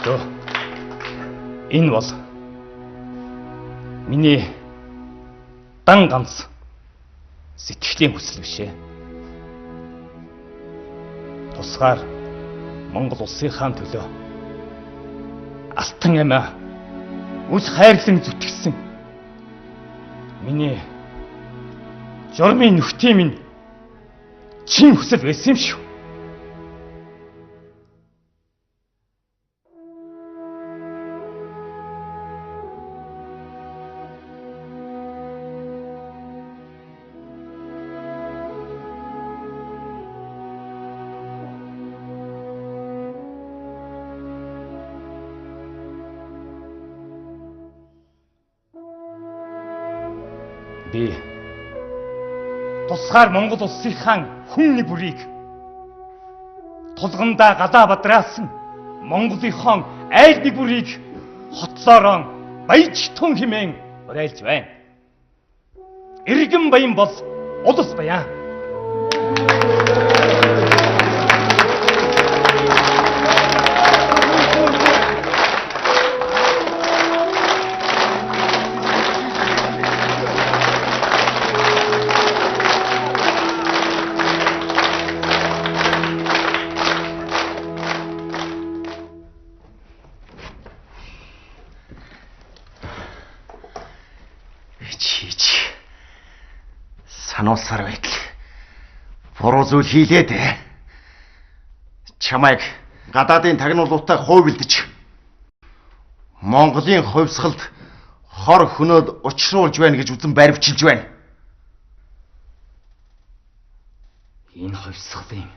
Өө. Энэ бол миний дан ганц сэтгэлийн хүсэл биш ээ. Тусгаар Монгол улсынхаа төлөө алтан амиа үл хайрлан зүтгэсэн миний журмын нөхдийн минь чин хүсэл байсан юм шүү. Би тусгаар Монгол улсынхаа хүн бүрийг тулгандаа гадаа бадраасан Монголынхон айл нэг бүрийг хотлоороо баяж тун хэмээн уриалж байна. Иргэн баян бол улс баян. Сануулсаар байтал буруу зүйл хийлээ дээ. Чамайг гадаадын тагнуулуудтай хойвилдэж Монголын хувьсгалд хор хөнөөд учруулж байна гэж үзэн баривчилж байна. Энэ хувьсгалын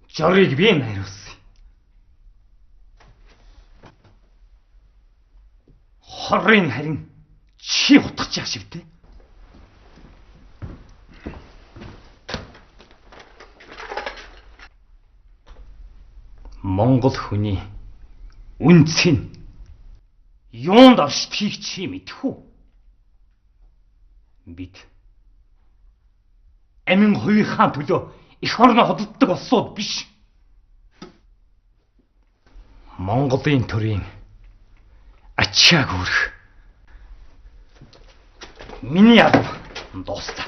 жорыг би найруулсан. Хорын харин чи утгах яах шивтэй. Монгол хүний үнцэн юунд оршдгийг чи мэдэх үү? Бид амин хувийнхаа төлөө эх орноо хөдөлдөг улсууд биш. Монголын төрийн ачааг хүрэх миний алба дуустал.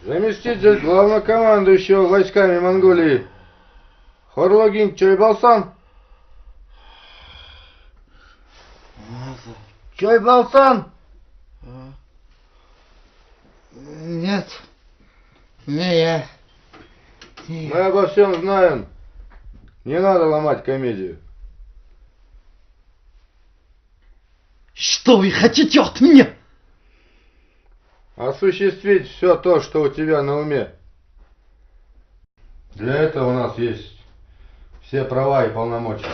Заместитель главнокомандующего войсками Монголии Хорлогин Чойбалсан. Чойбалсан? Нет, не я. Мы обо всем знаем. Не надо ломать комедию. Что вы хотите от меня? Осуществить все то, что у тебя на уме. Для этого у нас есть все права и полномочия.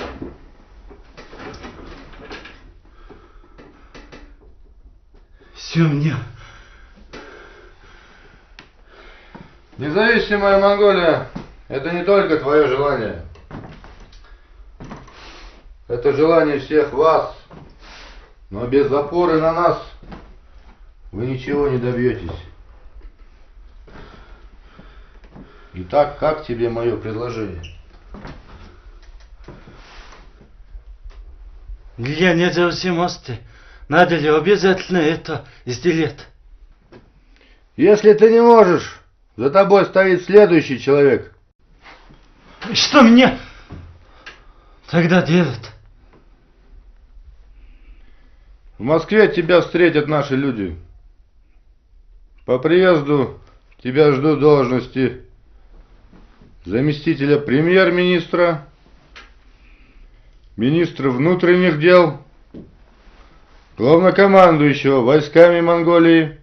Все мне. Независимая Монголия – это не только твое желание. Это желание всех вас. Но без опоры на нас вы ничего не добьетесь. Итак, как тебе мое предложение? Для независимости надо ли обязательно это сделать? Если ты не можешь, за тобой стоит следующий человек. Что мне тогда делать? В Москве тебя встретят наши люди. По приезду тебя ждут должности заместителя премьер-министра, министра внутренних дел, главнокомандующего войсками Монголии,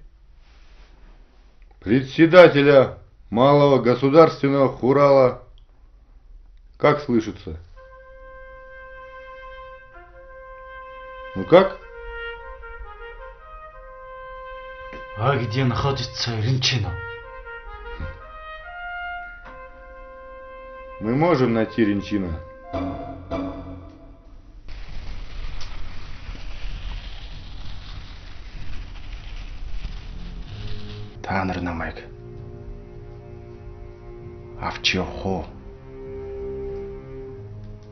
председателя Малого государственного хурала. Как слышится? Ну как? А где находится Ринчина? Мы можем найти Ринчина. Та нар намайг авч явах уу?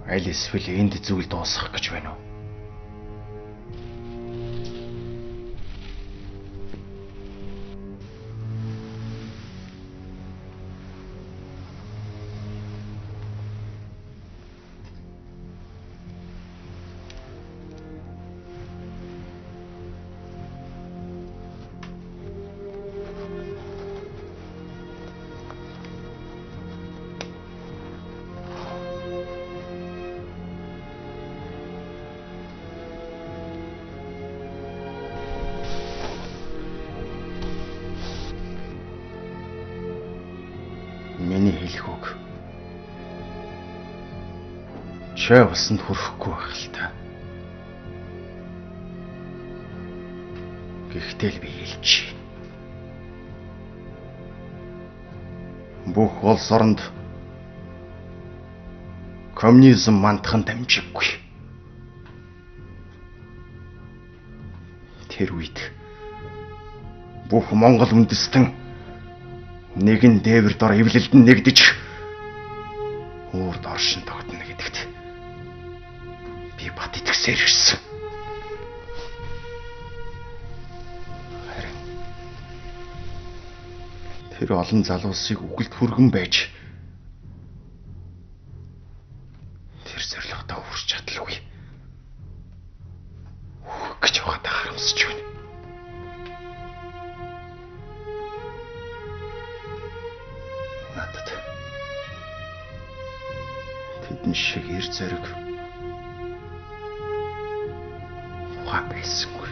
Аль эсвэл энд зүйл дуусгах гэж байна уу? Миний хэлэх үг. Чой усанд хүрэхгүй байх л та. Гэхдээ л би хэлчих. Бүх улс оронд коммунизм мандахын дамжиггүй. Тэр үед бүх Монгол үндэстэн нэгэн дээвэр дор эвлэлдэн нэгдэж өөр доршин тогтно гэдэгт би бат итгэсээр ирсэн. Харин тэр олон залуусыг үгэлд хүргэн байж тэр зорилгодоо хүрч чадалгүй. Үхэх гэж байгаадаа харамсаж байна. Надад тэдэн шиг эр зориг ухаан байсангүй.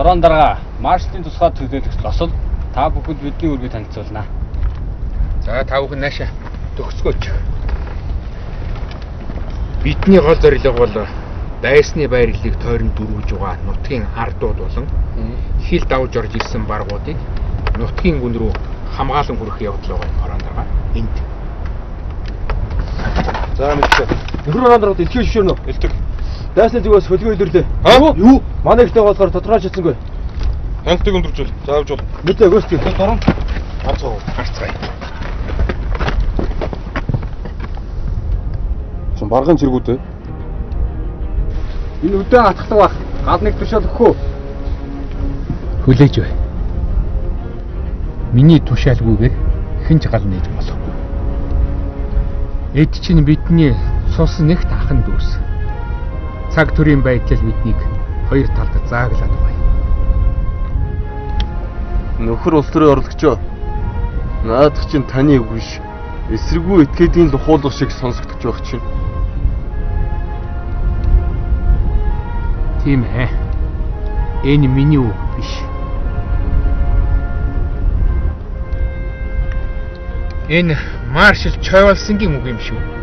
Орон дарга маршлын тусгай төлөөлөгч Лосол та бүхэнд бидний үргийг танилцуулна. За та бүхэн наашаа төгсгөөч. Бидний гол зорилго бол дайсны байрлалыг тойронд дөрвөж байгаа нутгийн ардууд болон хил давж орж ирсэн баргуудыг нутгийн гүн рүү хамгаалан хүргэх явдал байгаа орон дарга. Энд. За мэдээ. Нөхөр орон дарга дэлхийн шишүүрнө. Элдэг. Дайсны зүгээс хөлгөө илэрлээ. Юу? Манай ихтэй болохоор тодорхойлчихсангүй. Хангалтыг өндөржүүл. Заавж бол. Мэдээ гүйцэтгэв. Дорон. Арцгаа. Чин баргын цэргүүд ээ. Энэ өдөө атгалан баг. Гал нэг тушаал өгөх үү? Хүлээж бай. Миний тушаалгүйгээр хинж гал нээж болохгүй. Эд чинь бидний цус нэгт ахын дүүс. Цаг төрийн байдлал биднийг хоёр талд зааглаад байна. Нөхөр улс төрийн орлогчоо. Наадах чинь таны үг биш. Эсэргүү этгээдийн лухуулах шиг сонсогдож байх чинь. Тийм ээ. Энэ миний үг биш. Энэ маршал Чойвалсангийн үг юм шүү.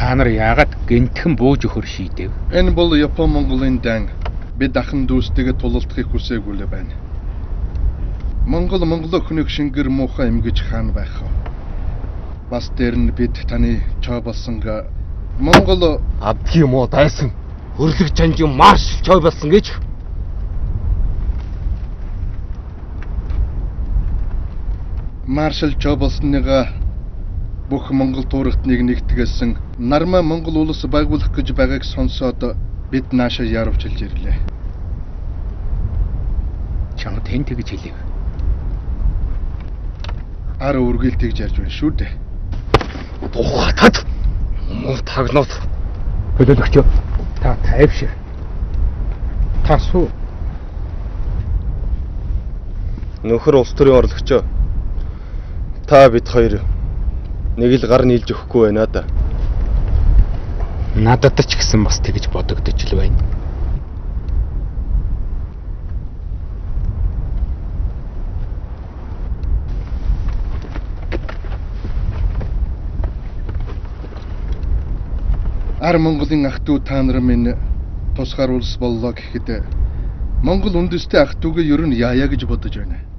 Та нар яагаад гэнтхэн бууж өгөхөр шийдэв? Энэ бол Япон Монголын дан. Бид ахын дүүстэйгээ тулалдахыг хүсээгүй л байна. Монгол өхнөг шингэр муухай эмгэж хаана байх вэ? Бас дээр нь бид таны Чойвалсанга Монгол Абдгийн муу дайсан. Хөрлөг жанжин маршал Чойвалсан гэж. маршал Чойвалсаныга бүх Монгол туурагтныг нэгтгээсэн Нармаа Монгол улс байгуулах гэж байгааг сонсоод бид наашаа яарвчилж ирлээ. Чамд хэн тэгж хэлэв? Ара үргэлт тэгж ярьж байна шүү дээ. Тухатад муу тагнууд. Төлөөлөгч та тайвшир. Та суу. Нөхөр улс төрийн орлогчоо. Та бид хоёр нэг л гар нийлж өгөхгүй байна да. Надад ч гэсэн бас тэгж бодогдож л байна. Ар Монголын ах トゥ та нар минь тусгаар улс боллоо гэхэд Монгол үндэстэй ах トゥ гээ ер нь яая гэж бодож байна.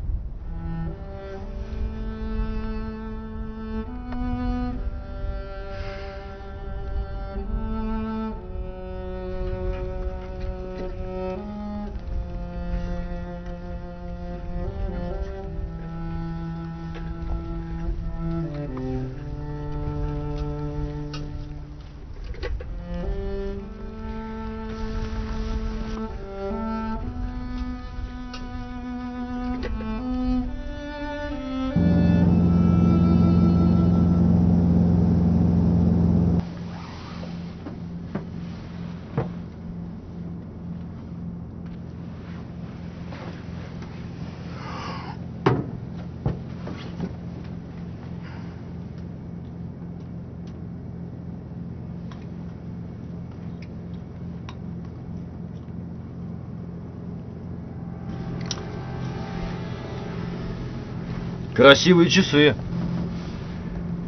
Красивые часы.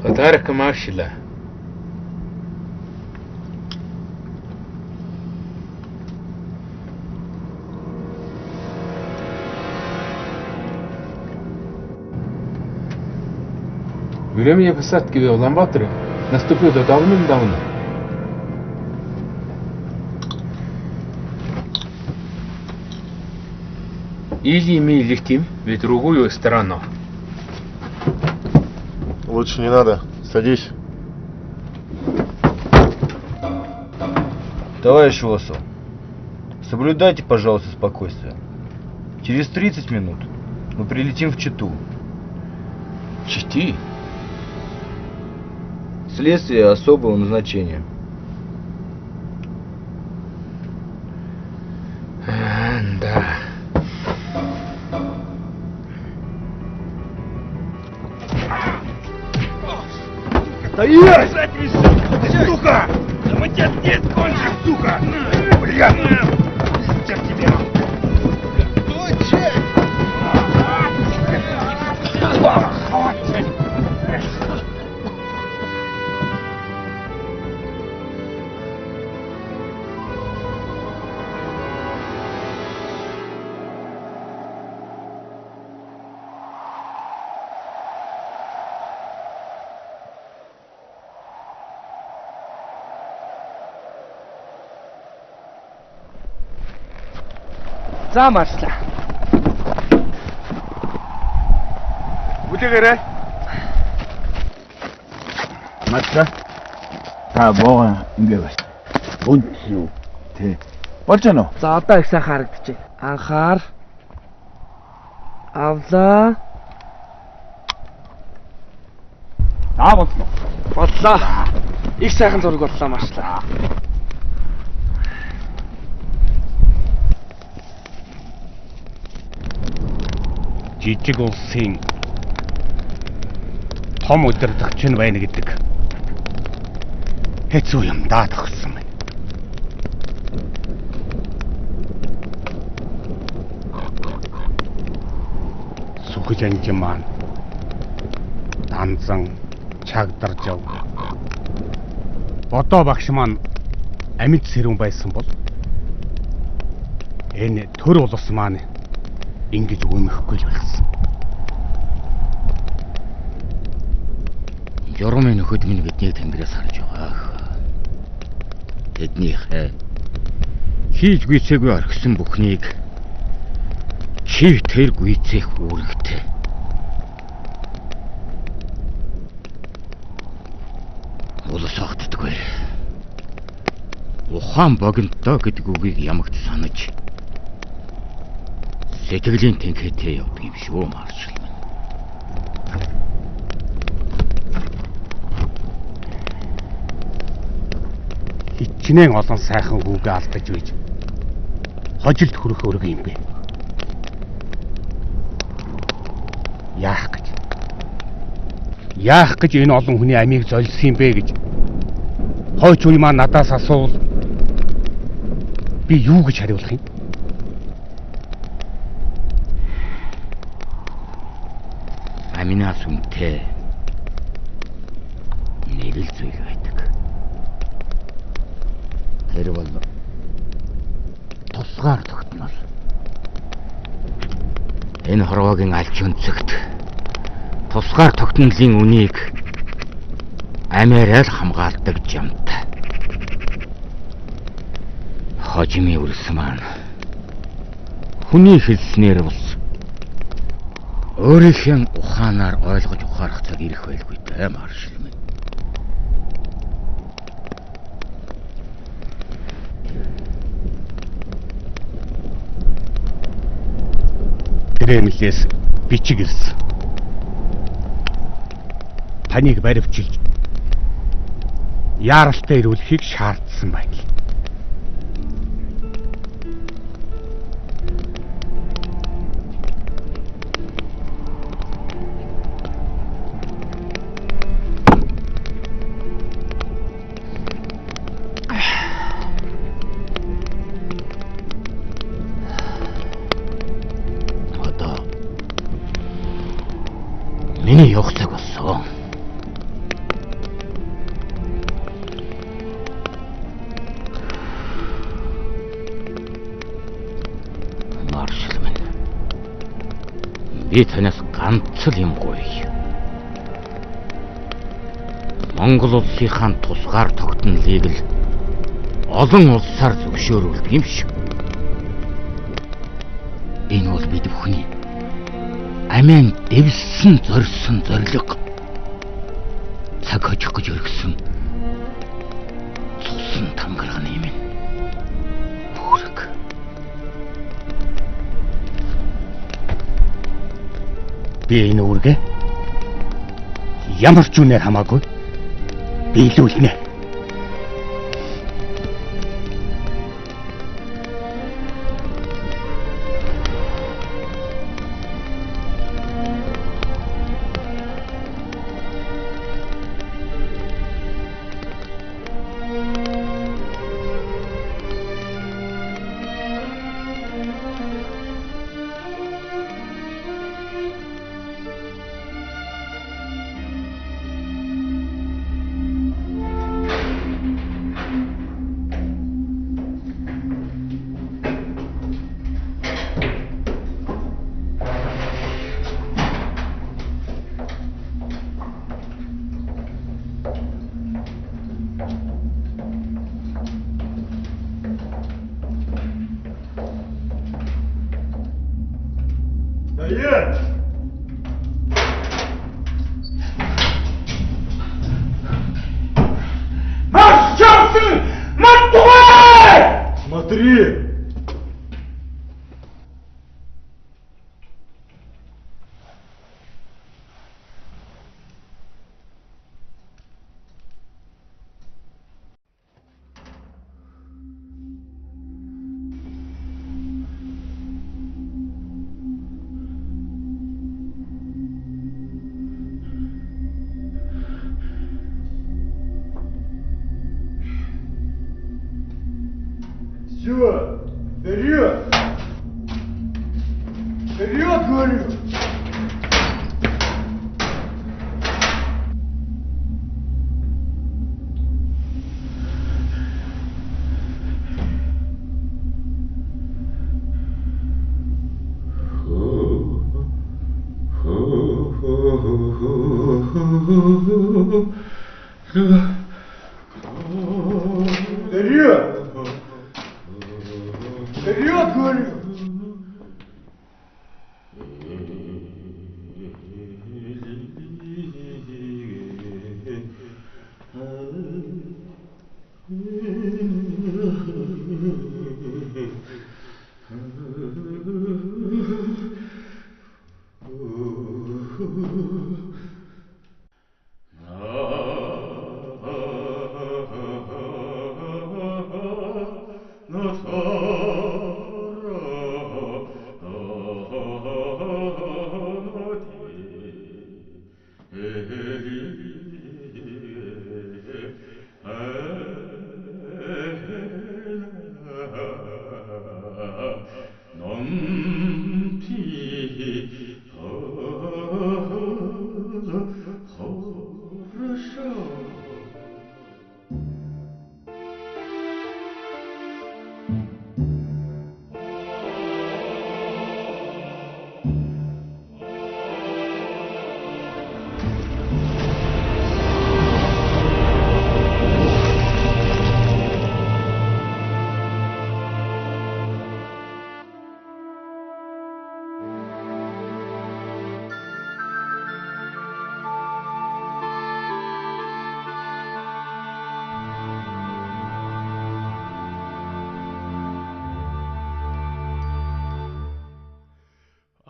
Подарок маршала. Время посадки в Улан-Баторе наступило давным-давно. Или мы летим в другую сторону. Лучше не надо. Садись. Товарищ Лосов, соблюдайте, пожалуйста, спокойствие. Через 30 минут мы прилетим в Читу. Чити? Следствие особого назначения. Да. Стоять! Сука! Да мы тебя здесь кончим, сука! Блядь! Пиздец тебе! За маршлаа. Үдэгээрэй. Матса. Та боо ингэ бас. Үнд юу? Тэ. Болж гэнэ үү? За одоо их сайхан харагдчихэ. Анхаар. Авлаа. Боллоо. Боллоо. Их сайхан зураг боллоо маршлаа. Жижиг улсын том удирдагч нь байна гэдэг хэцүү юм даа тохирсон байна. Сүхэж анжин маань данзан чагдарж яв. Бодоо багш маань амьд сэрүүн байсан бол энэ төр улс маань ингэж үмэхгүй л байсан. Журмын нөхөд минь бидний тэнгэрээс харж байгаа. Тэдний хийж гүйцээгүй орхисон бүхнийг чи тэр гүйцээх үүрэгтэй. Улс огтдаггүй. Ухаан богинодоо гэдэг үгийг ямагт санаж сэтгэлийн тэнхээтэй явдаг юм шүү маршал минь. Хичнээн олон сайхан хүүгээ алдаж үйж хожилд хүрэх өргө юм бэ. Яах гэж энэ олон хүний амийг золисон юм бэ гэж хойч үе маань надаас асуувал би юу гэж хариулах юм? Аминаас үнтэй нэг л зүйл байдаг. Тэр бол тусгаар тогтнол. Энэ хорвоогийн алж өнцөгт тусгаар тогтнолын үнийг амиараа л хамгаалдаг жамт. Хожимын үрс маань хүний хэлснээр бас өөрийнхөө ухаанаар ойлгож ухаарах цаг ирэх байлгүй дээ маршал минь. Кремлээс бичиг ирсэн. Таныг баривчилж яаралтай ирүүлэхийг шаардсан байна. Миний явах цаг болсон. Маршал минь. Би танаас ганц л юм гуйя. Монгол улсынхаа тусгаар тогтнолыг л олон улсаар зөвшөөрүүлдэг юм шиг. Энэ бол бид бүхний амин дэвсэн зорьсон зориг. Цаг хожих гэж өргөсөн цусан тангарагны юм. Бүрэг. Би энэ үүргээ ямар ч үнээр хамаагүй биелүүлнэ. Смотри! Все, вперед! Вперед, говорю! Вперед! Вперед, говорю!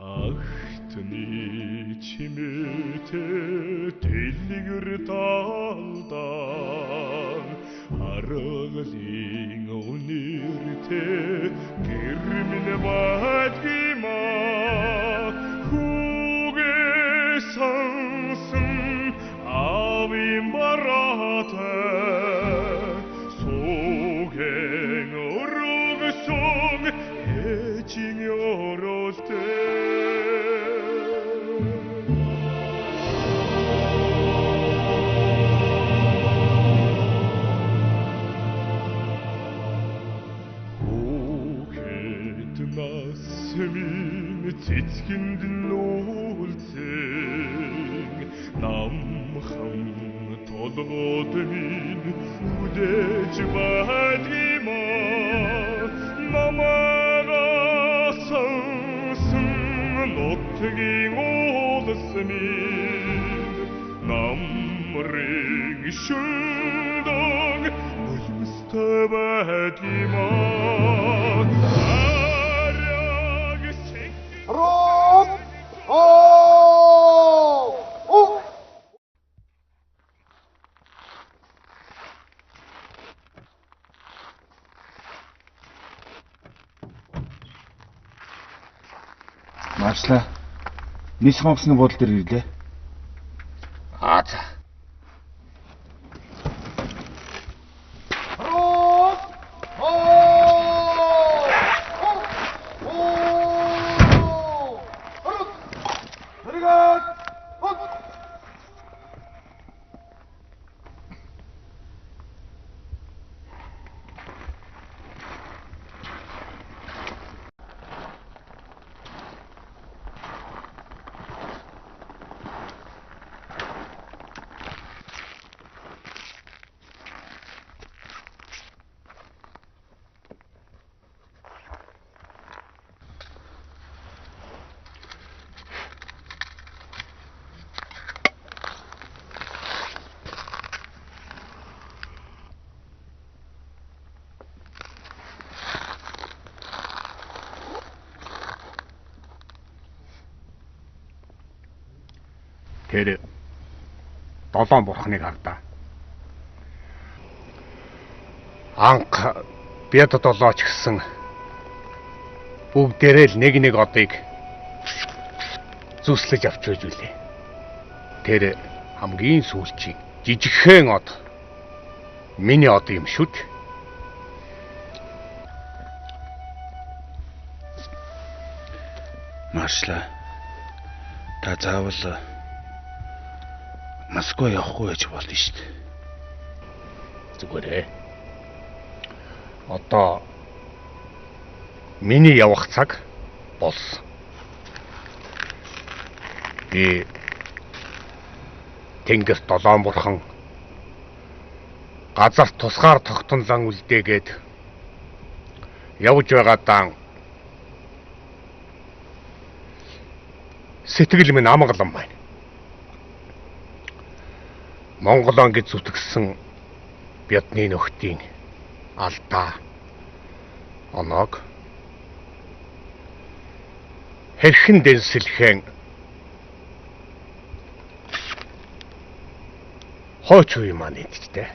Ахтны чимээтэй дэлгэр талдан харгалын үнэртэй гэрмэн байдгиймаа хүүгээ сансан авийн бараатай суугэн өргөсөн ээжийн ёроолтой Насмин цэцгэнд нүүлцэн намхан толгойд минь хүдэж байдгиймаа намайг сансан нутгийн улс минь намрын шүндэг үлмстэй байдгиймаа Марслаа. Нийс хонгосны буудлын дээр ирлээ. За. Тэр долоон бурхныг хардаа. Анх бяд долооч гэсэн бүгдээрээ л нэг одыг зүслэж авч байж үлээ. Тэр хамгийн сүүлчийн жижигхэн од миний од юм шүү дээ. Марслаа. Та заавал Москва явахгүй байж болно шүү дээ. Зүгээрээ. Одоо миний явах цаг болсон. Би Тэнгис долоон бурхан газар тусгаар тогтнолон үлдээгээд явж байгаадаа сэтгэл минь амгалан байна. Монголон гэж зүтгэсэн бядны нөхдийн алдаа оног хэрхэн дэнсэлхэн хооч уу юм анидтэй.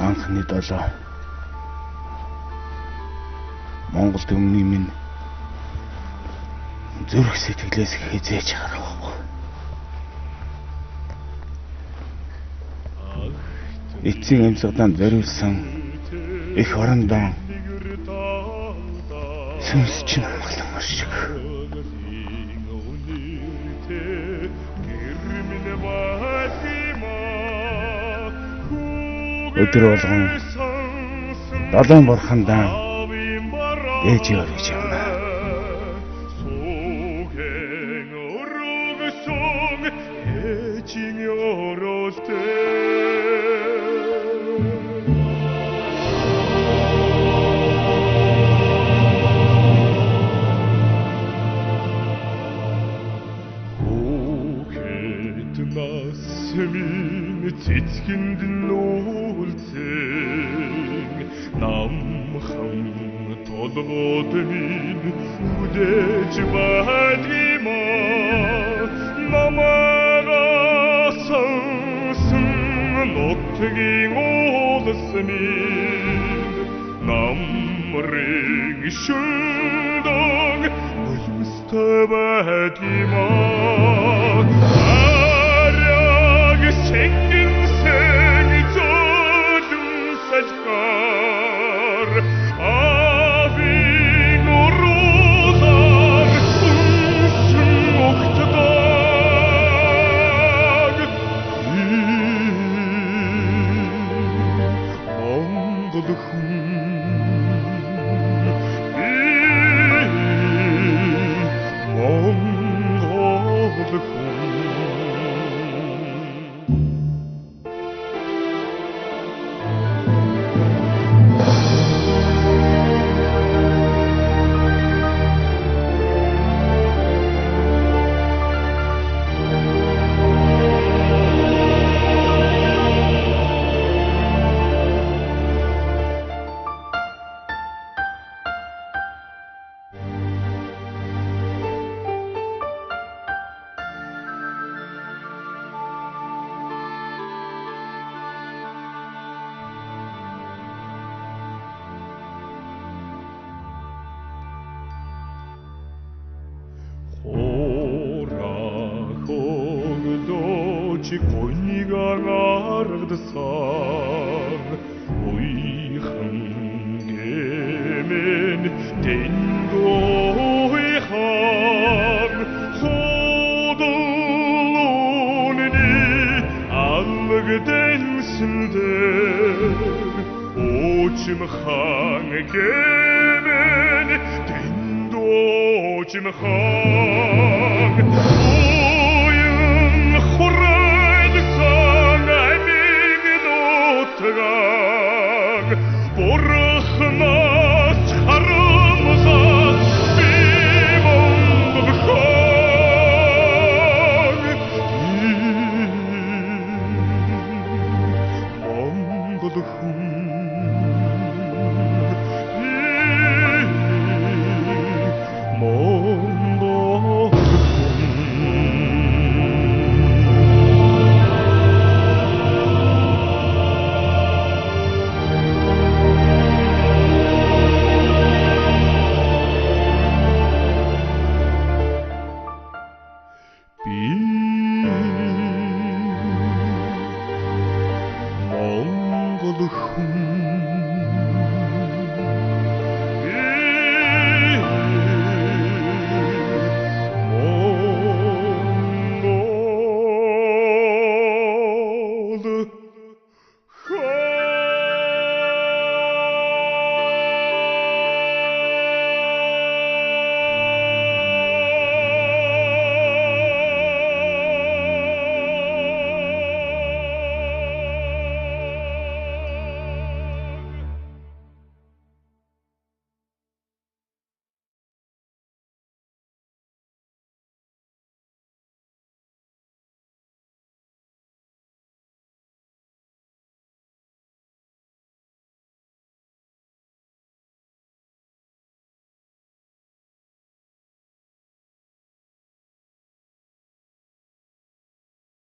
Анхны долоо Монгол төмний минь зүрх сэтгэлээс хязээж харахгүй. Эцсийн амьсгаланд зориулсан их орондоо сүнс чинь амгалан оршиг. Өдөр болгон долоон бурхандаа ээж өргөж явна. Цэцгэнд нүүлцэн намхан толгойд минь үдэж байдгиймэ намайг сонсон нутгийн улс минь намрын шүндэг үлмстэй байдгиймэ гойныг ардсан уйхан гэмэн дэндой хан ходолоны алгдэнсэндэр 오줌хан гэмэн дэндой 오윤 호란상 아밍 노트가